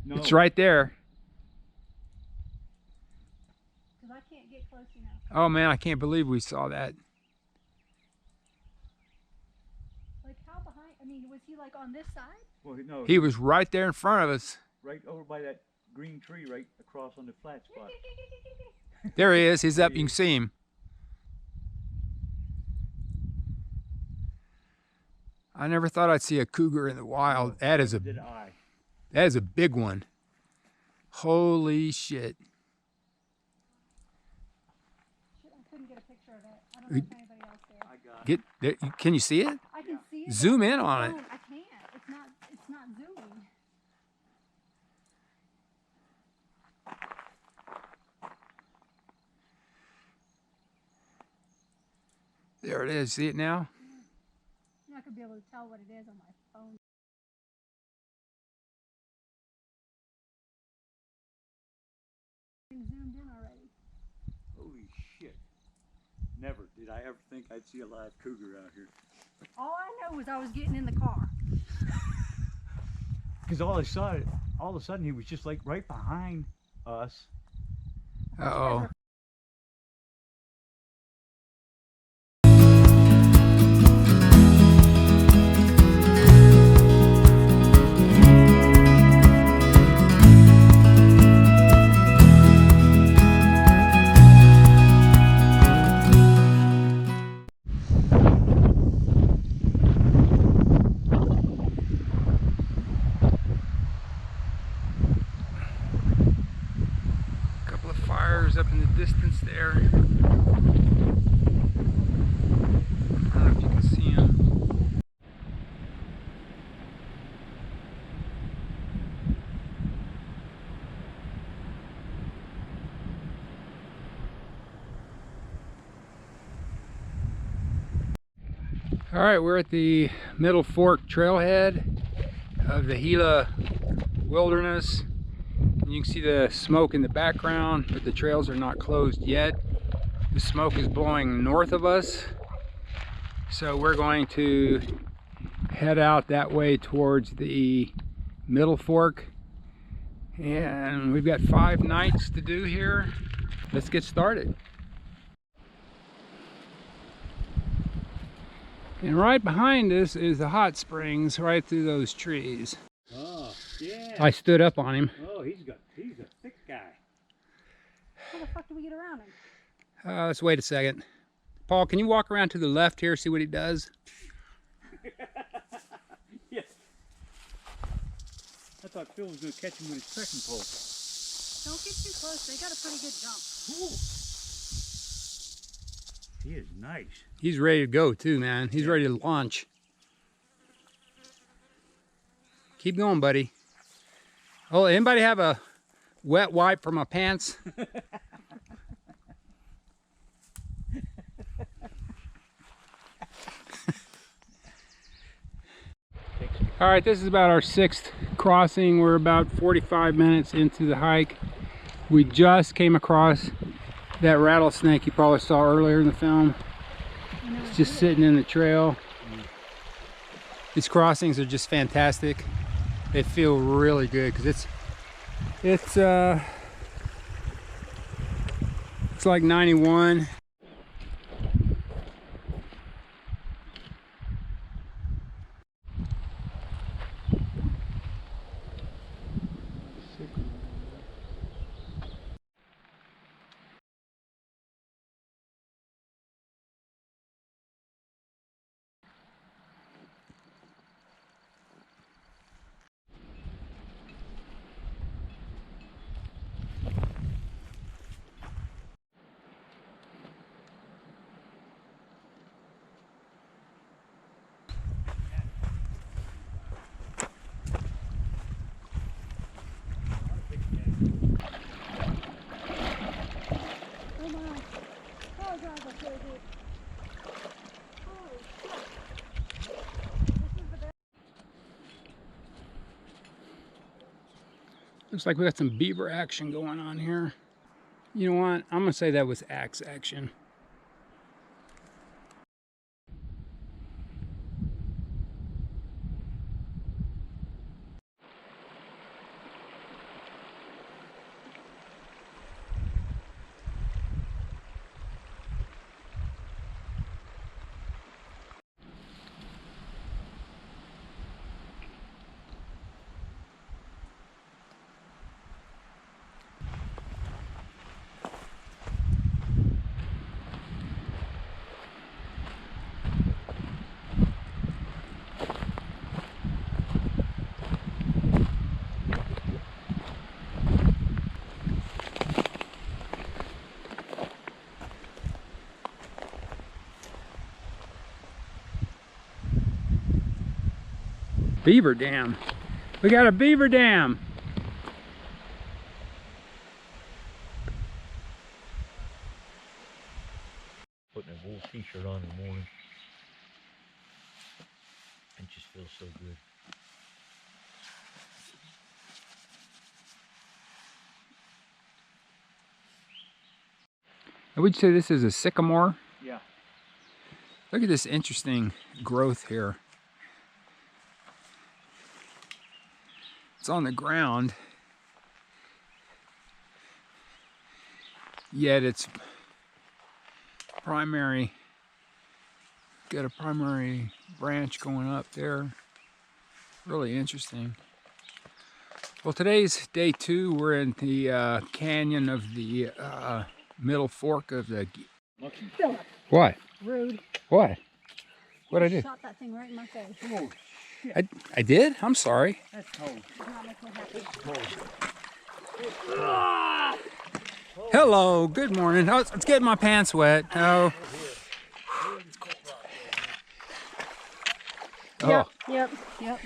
No. It's right there. Because I can't get close enough. Oh man, I can't believe we saw that. Like how behind? I mean, was he like on this side? Well, no. He was right there in front of us. Right over by that green tree, right across on the flat spot. There he is. He's up. You can see him. I never thought I'd see a cougar in the wild. That is a big one. Holy shit. I couldn't get a picture of it. I don't know if anybody else did. I got Get there. Can you see it? I can see it. Zoom in on it. I can't. It's not zooming. There it is. See it now? I'm not gonna be able to tell what it is on my phone. Zoomed in already. Holy shit. Never did I ever think I'd see a live cougar out here. All I know was I was getting in the car. Because all of a sudden he was just like right behind us. Uh-oh. Couple of fires up in the distance there. I don't know if you can see them. All right, we're at the Middle Fork trailhead of the Gila wilderness. You can see the smoke in the background, but the trails are not closed yet. The smoke is blowing north of us, so we're going to head out that way towards the Middle Fork, and we've got 5 nights to do here. Let's get started. And right behind us is the hot springs right through those trees. Oh, yeah. I stood up on him. Oh, he's a thick guy. How the fuck do we get around him? Let's wait a second. Paul, can you walk around to the left here, see what he does? Yes. I thought Phil was going to catch him with his trekking pole. Don't get too close. They got a pretty good jump. Ooh. He is nice. He's ready to go too, man. He's ready to launch. Keep going, buddy. Oh, anybody have a wet wipe for my pants? All right, this is about our 6th crossing. We're about 45 minutes into the hike. We just came across that rattlesnake you probably saw earlier in the film. It's just sitting in the trail. These crossings are just fantastic. They feel really good because it's like 91. Looks like we got some beaver action going on here. You know what? I'm gonna say that was axe action. Beaver dam. We got a beaver dam. Putting a wool t-shirt on in the morning. It just feels so good. Would you say this is a sycamore? Yeah. Look at this interesting growth here. It's on the ground, yet it's primary. Got a primary branch going up there. Really interesting. Well, today's day 2. We're in the canyon of the middle fork of the. Philip. What? Rude. What? What'd I do? Shot that thing right in my face. Oh, I did? I'm sorry. that's cold. Does not make me happy. Hello, good morning. Oh, it's getting my pants wet. Oh. Yep, yep, yep.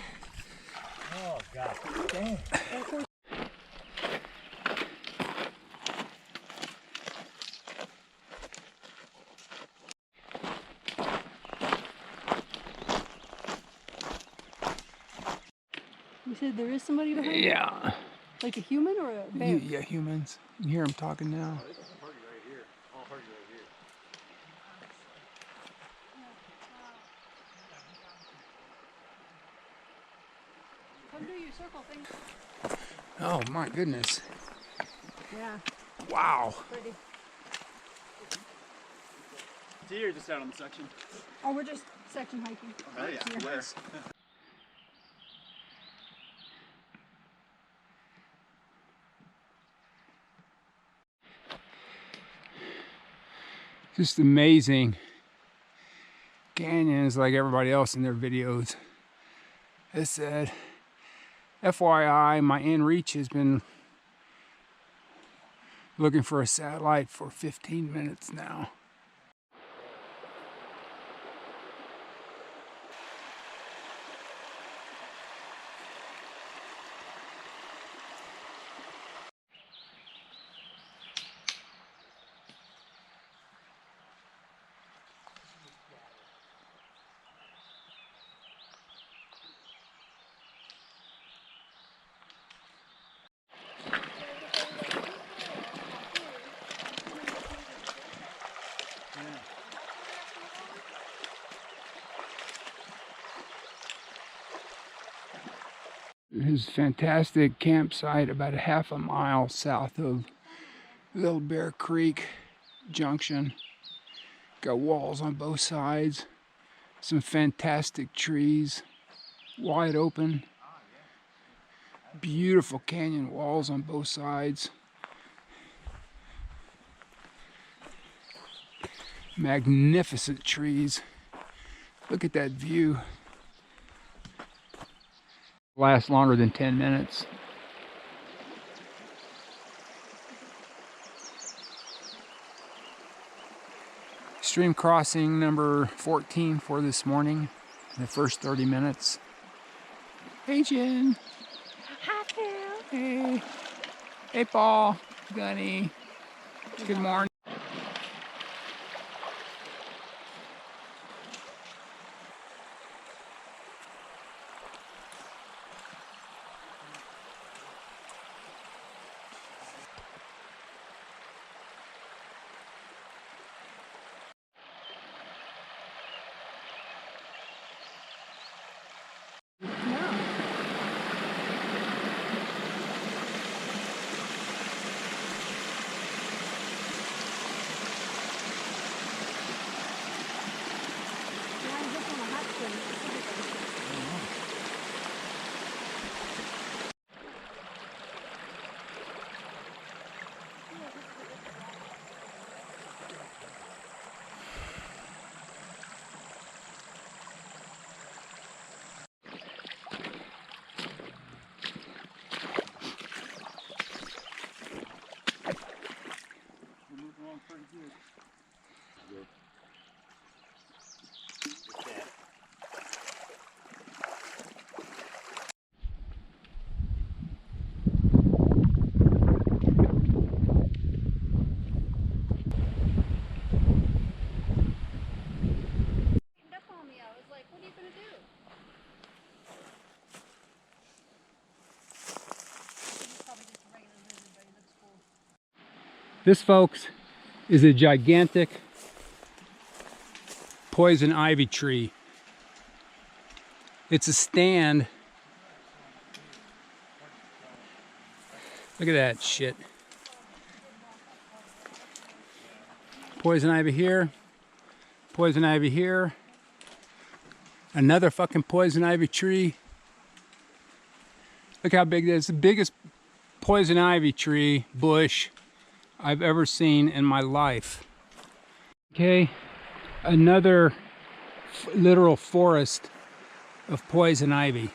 Oh, God. Damn. You said there is somebody behind you? Yeah. Like a human or a bear? Yeah, humans. You hear them talking now. This is Hardy right here. All Hardy right here. Come do your circle thing. Oh my goodness. Yeah, Wow. pretty. So you're just out on the section. Oh, we're just section hiking. Oh yeah. Here. Just amazing canyons like everybody else in their videos. It said, FYI, my inReach has been looking for a satellite for 15 minutes now. This fantastic campsite about a half a mile south of Little Bear Creek Junction. Got walls on both sides, some fantastic trees, wide open, beautiful canyon walls on both sides. Magnificent trees. Look at that view. Lasts longer than 10 minutes. Stream crossing number 14 for this morning, the first 30 minutes. Hey Jen. Hi, Phil. Hey. Hey Paul. Gunny. Good morning. This, folks, is a gigantic poison ivy tree. It's a stand. Look at that shit. Poison ivy here. Poison ivy here. Another fucking poison ivy tree. Look how big that is. The biggest poison ivy tree bush I've ever seen in my life. Okay, another literal forest of poison ivy.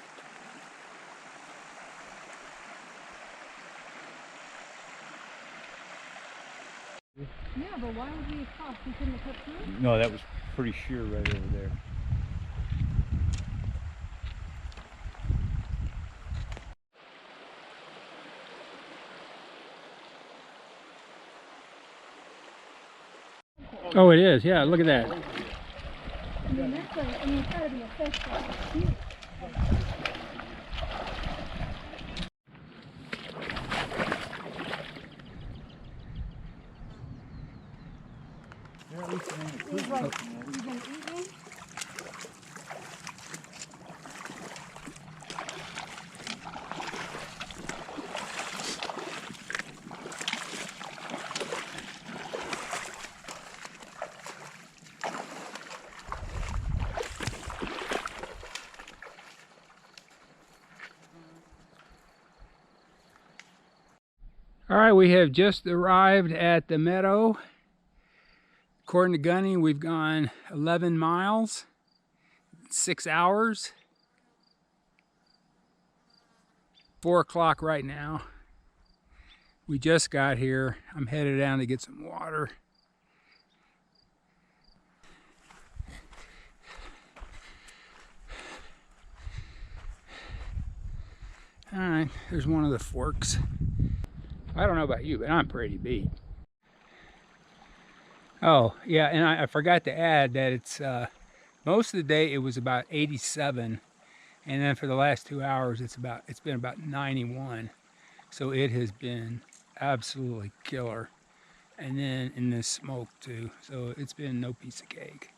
Yeah, but why would we cross? We couldn't have cut through? No, that was pretty sheer right over there. Oh, it is. Yeah, look at that. I mean, that's like, I mean, it's gotta be a fish that's huge. Yeah, at least it ain't a He's poop like, something, you gonna eat me? All right, we have just arrived at the meadow. According to Gunny, we've gone 11 miles, 6 hours. 4 o'clock right now. We just got here. I'm headed down to get some water. All right, there's one of the forks. I don't know about you, but I'm pretty beat. Oh, yeah, and I forgot to add that it's most of the day it was about 87, and then for the last 2 hours it's been about 91. So it has been absolutely killer. And then in this smoke too. So it's been no piece of cake.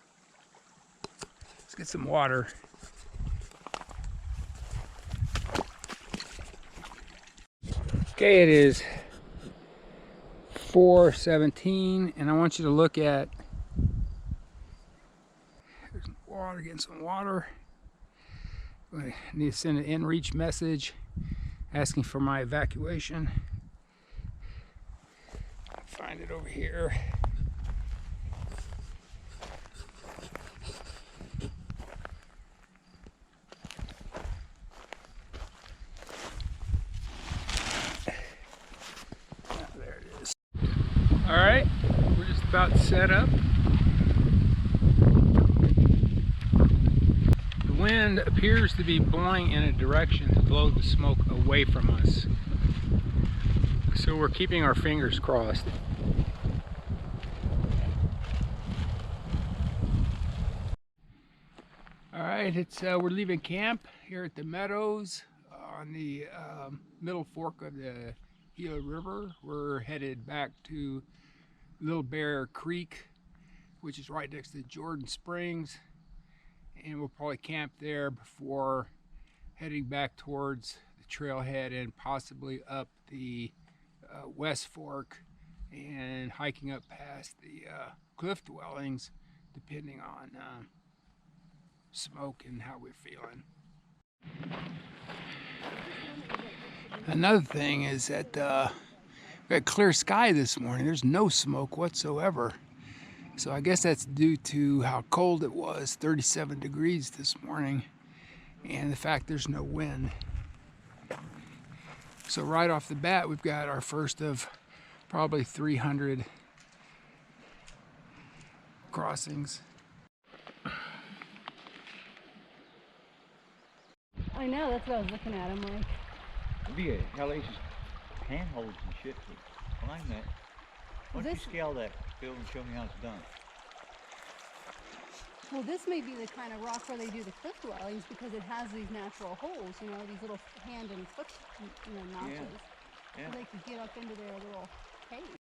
Let's get some water. Okay, it is 4:17, and I want you to look at, there's some water, getting some water. I need to send an in-reach message asking for my evacuation. Find it over here. There it is. All right, we're just about set up. The wind appears to be blowing in a direction to blow the smoke away from us. So we're keeping our fingers crossed. All right, we're leaving camp here at the Meadows on the middle fork of the Gila River. We're headed back to Little Bear Creek, which is right next to Jordan Springs, and we'll probably camp there before heading back towards the trailhead and possibly up the West Fork and hiking up past the cliff dwellings, depending on smoke and how we're feeling. Another thing is that we had clear sky this morning. There's no smoke whatsoever. So I guess that's due to how cold it was, 37 degrees this morning, and the fact there's no wind. So right off the bat, we've got our first of probably 300 crossings. I know, that's what I was looking at. I'm like, It'd be a hellacious handholds and shit to climb that. Why don't you scale that, Phil, and show me how it's done? well, this may be the kind of rock where they do the cliff dwellings because it has these natural holes, you know, these little hand and foot, notches. Yeah. So they could get up into their little cave.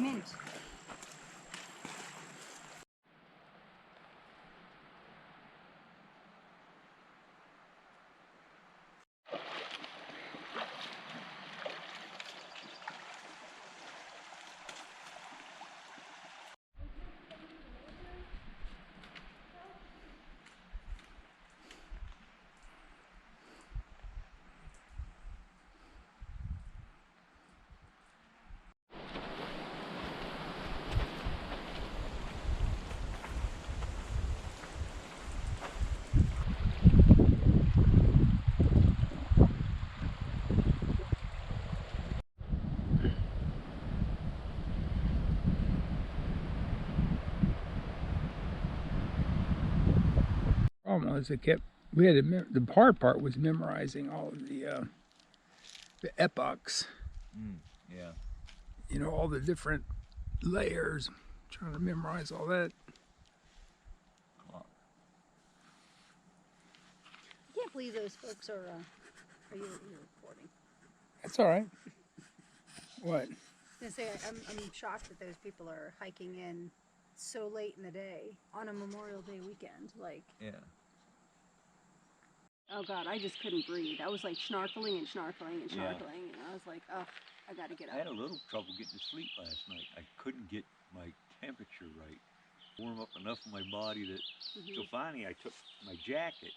mint. Problem was it kept. We had to, the hard part was memorizing all of the epochs. Yeah. You know, all the different layers. Trying to memorize all that. I can't believe those folks are you recording? That's all right. What? I was gonna say, I'm shocked that those people are hiking in so late in the day on a Memorial Day weekend. Like, Yeah. oh God, I just couldn't breathe. I was like snorkeling and snorkeling and snorkeling, and I was like, oh, I gotta get I up. had a little trouble getting to sleep last night. I couldn't get my temperature right. Warm up enough of my body that, so finally I took my jacket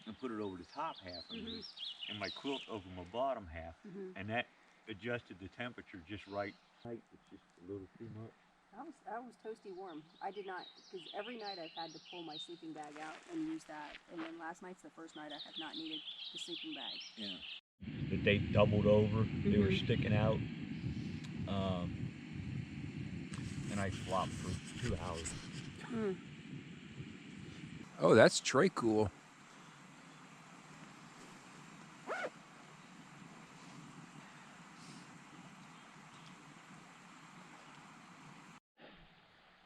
and put it over the top half of me and my quilt over my bottom half, and that adjusted the temperature just right. It's just a little too much. I was toasty warm. I did not, because every night I've had to pull my sleeping bag out and use that, and then last night's the first night I have not needed the sleeping bag. Yeah. That they doubled over, they were sticking out, and I flopped for 2 hours. Oh, that's Trey cool.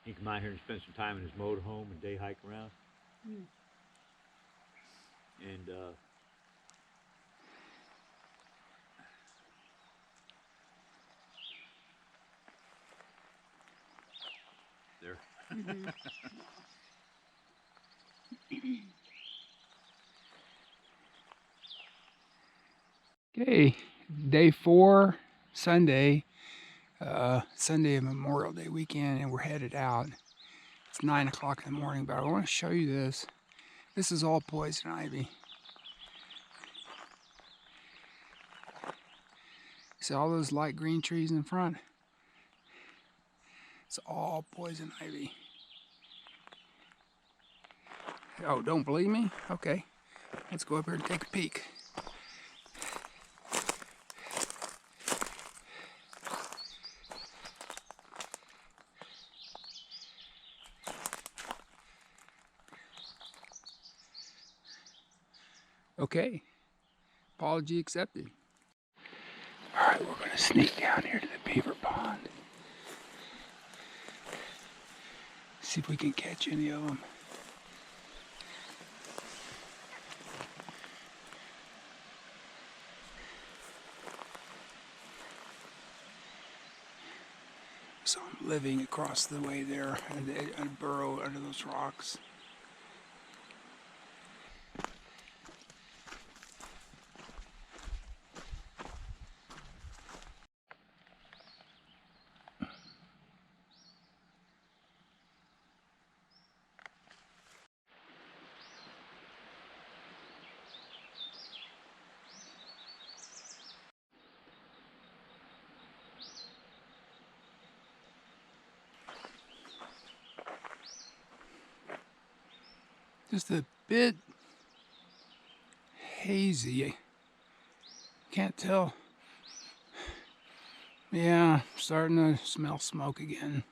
He come out here and spend some time in his motorhome and day hike around. And there. Okay, day 4, Sunday. Sunday of Memorial Day weekend, and we're headed out. It's 9 o'clock in the morning, but I want to show you this. This is all poison ivy. See all those light green trees in front? It's all poison ivy. Oh, don't believe me? Okay, let's go up here and take a peek. Okay, apology accepted. All right, we're going to sneak down here to the beaver pond. See if we can catch any of them. So I'm living across the way there, and I burrow under those rocks. Just a bit hazy. Can't tell. Yeah, starting to smell smoke again.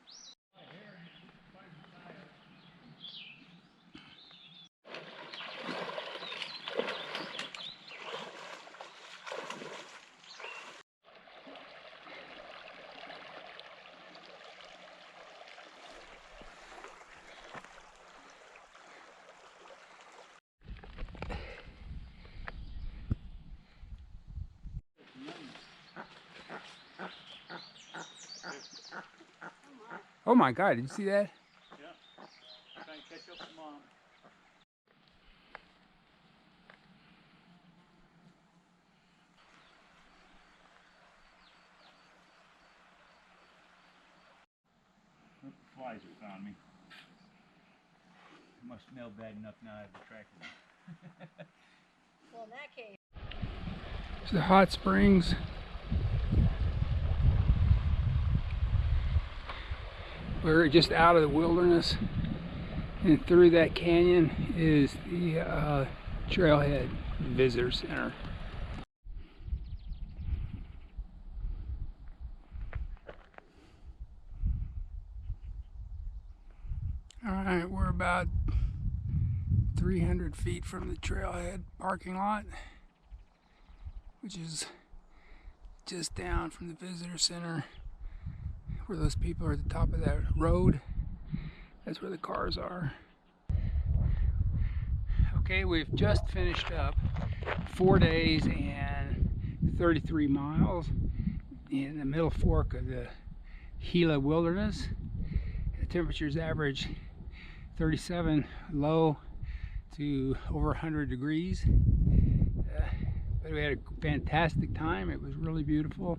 Oh my God, did you see that? Yeah. Trying to catch up with Mom. The flies have found me. It must smell bad enough now I've attracted them. Well, in that case. It's the hot springs. We're just out of the wilderness, and through that canyon is the Trailhead Visitor Center. Alright, we're about 300 feet from the Trailhead parking lot, which is just down from the Visitor Center, where those people are at the top of that road. That's where the cars are. Okay, we've just finished up 4 days and 33 miles in the middle fork of the Gila Wilderness. The temperatures average 37 low to over 100 degrees. But we had a fantastic time. It was really beautiful.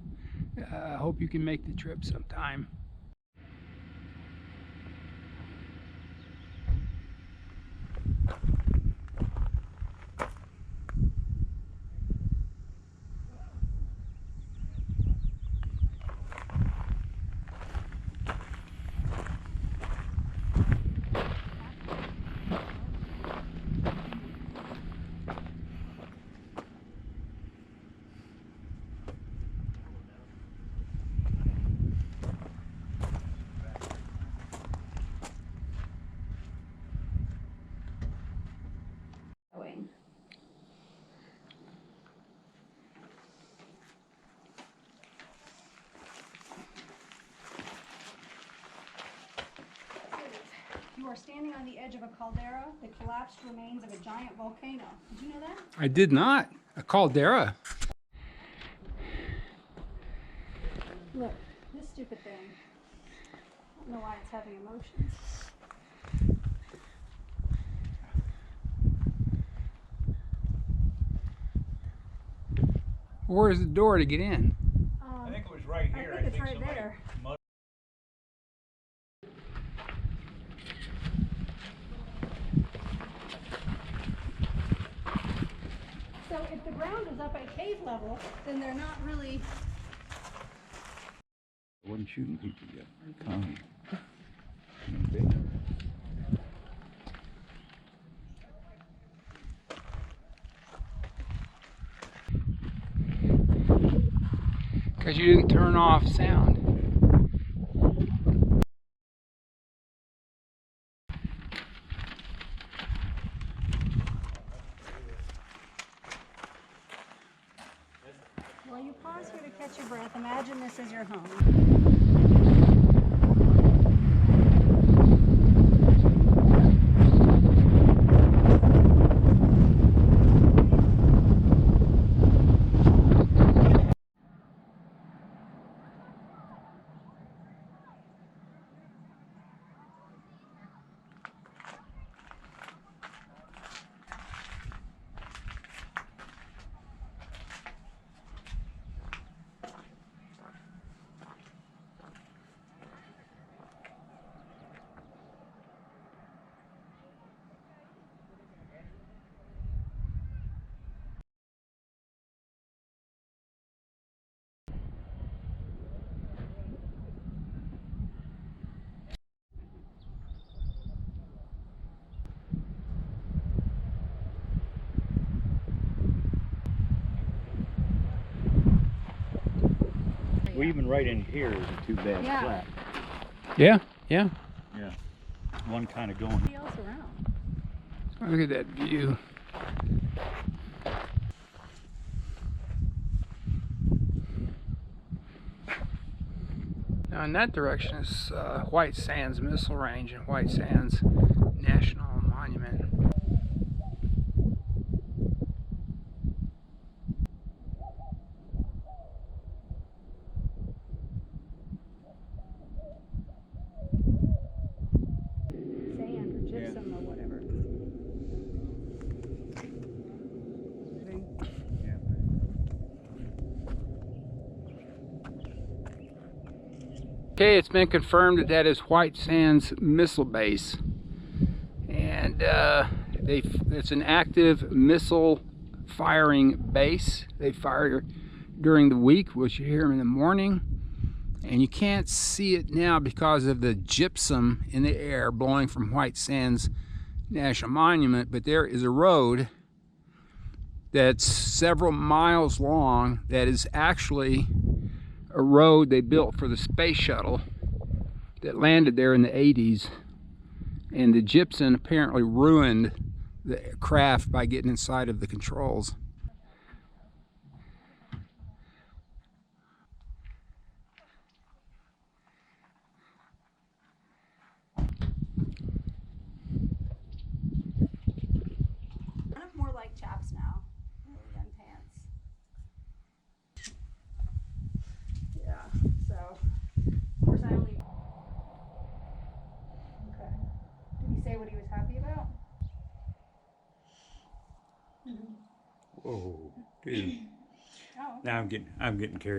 I hope you can make the trip sometime. You are standing on the edge of a caldera, the collapsed remains of a giant volcano. Did you know that? I did not. A caldera. Look, this stupid thing. I don't know why it's having emotions. Where's the door to get in? I think it was right here. I think it's right there. So if the ground is up at cave level, then they're not really. I wasn't shooting people yet. Tommy. Okay. Because you didn't turn off sound. While you pause here to catch your breath, imagine this as your home. Well, even right in here isn't too bad flat. Yeah, yeah. Yeah. One kind of going. Nobody else around. Look at that view. Now in that direction is White Sands Missile Range and White Sands National Monument. Okay, it's been confirmed that that is White Sands Missile Base. And it's an active missile firing base. They fire during the week, which you hear them in the morning. And you can't see it now because of the gypsum in the air blowing from White Sands National Monument, but there is a road that's several miles long that is actually a road they built for the space shuttle that landed there in the 80s, and the gypsum apparently ruined the craft by getting inside of the controls. Kind of more like chaps now, rather than pants. Yeah, so, of course I only... Okay. Did he say what he was happy about? Whoa, dude. Oh. Now I'm getting carried